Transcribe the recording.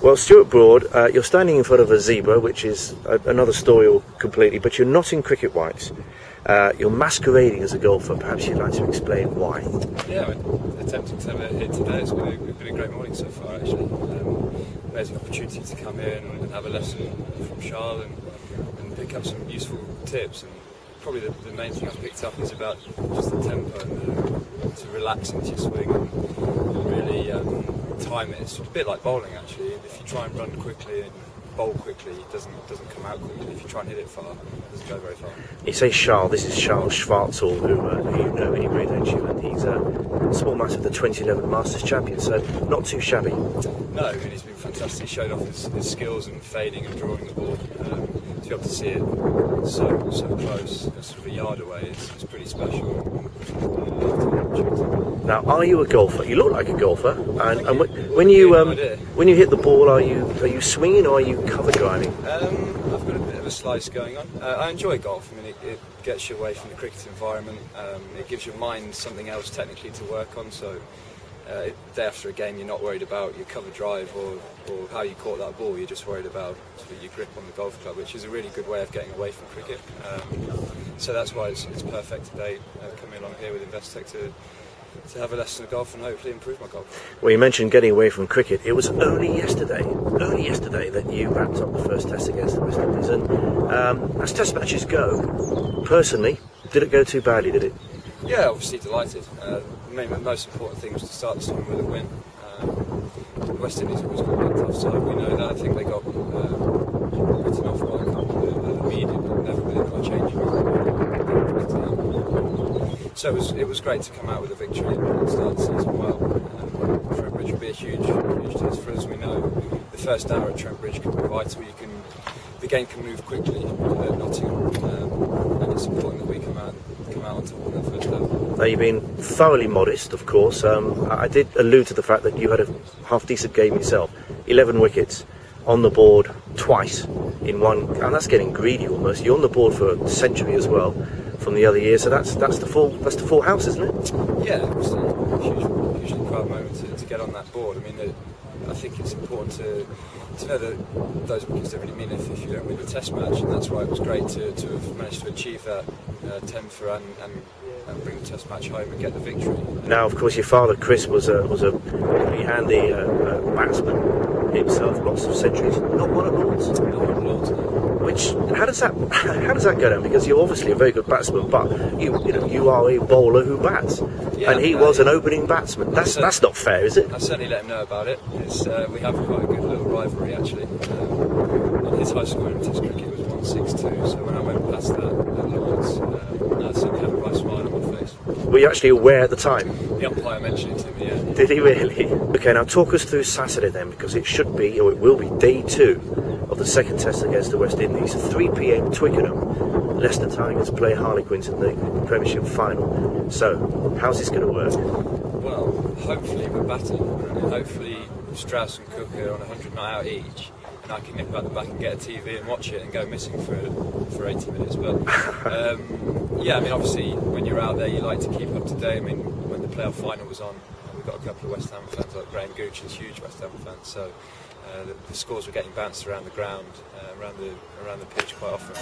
Well, Stuart Broad, you're standing in front of a zebra, which is another story completely, but you're not in cricket whites. You're masquerading as a golfer. Perhaps you'd like to explain why. Yeah, I'm attempting to have a hit today. It's been a great morning so far, actually. Amazing opportunity to come in and have a lesson from Charles and pick up some useful tips. And probably the main thing I've picked up is about just the tempo and to relax into your swing and really time it. It's a bit like bowling, actually. If you try and run quickly and bowl quickly, it doesn't come out quickly. If you try and hit it far, it doesn't go very far. You say Charles, this is Charles Schwartzel, who you know anyway, don't you? And he's a small matter of the 2011 Masters champion, so not too shabby. No, and he's been fantastic. He showed off his skills in fading and drawing the ball. To be able to see it so close, sort of a yard away, it's pretty special. Now, are you a golfer? You look like a golfer, and when you hit the ball, are you swinging or are you cover driving? I've got a bit of a slice going on. I enjoy golf. I mean, it gets you away from the cricket environment. It gives your mind something else technically to work on. So, day after a game, you're not worried about your cover drive or how you caught that ball. You're just worried about sort of your grip on the golf club, which is a really good way of getting away from cricket. So that's why it's perfect today, coming along here with Investec to have a lesson of golf and hopefully improve my golf. Well, you mentioned getting away from cricket. It was only yesterday that you wrapped up the first test against the West Indies. And as test matches go, personally, did it go too badly, did it? Yeah, obviously delighted. The most important thing was to start the tournament with a win. The West Indies was going to be a tough side, we know that. I think they got written off by a couple of the media, but never really got a change. So it was great to come out with a victory and start the season well. Trent Bridge will be a huge test for us. We know the first hour at Trent Bridge can be vital. The game can move quickly at Nottingham, and it's important that we come out on top of that first hour. Now, you've been thoroughly modest, of course. I did allude to the fact that you had a half-decent game yourself. 11 wickets on the board twice in one, and that's getting greedy almost. You're on the board for a century as well from the other year, so that's the full house, isn't it? Yeah, it was a hugely proud moment to get on that board. I mean, I think it's important to know that those wickets don't really mean anything if you don't win the Test match, and that's why it was great to have managed to achieve that 10th run and bring the Test match home and get the victory. Now, of course, your father Chris was a pretty handy batsman himself, lots of centuries. Not one at Lords. Not one at Lords. No. Which how does that go down? Because you're obviously a very good batsman, but you are a bowler who bats, and he was an opening batsman. That's not fair, is it? I certainly let him know about it. We have quite a good little rivalry actually. And his high score in Test cricket was 162. So when I went past that at Lords, I certainly had a bright smile on my face. Were you actually aware at the time? The umpire mentioned it to me. Yeah. Did he really? Okay, now talk us through Saturday then, because it should be, or it will be, day 2 of the second test against the West Indies. 3 p.m. Twickenham. Leicester Tigers play Harlequins in the Premiership final. So, how's this going to work? Well, hopefully we're batting, and hopefully Strauss and Cook are on 100 not out each, and I can nip out the back and get a TV and watch it and go missing for 80 minutes. But yeah, I mean, obviously when you're out there, you like to keep up to date. I mean, when the playoff final was on, we've got a couple of West Ham fans like Graham Gooch is a huge West Ham fan, so the scores were getting bounced around the ground, around the pitch quite often.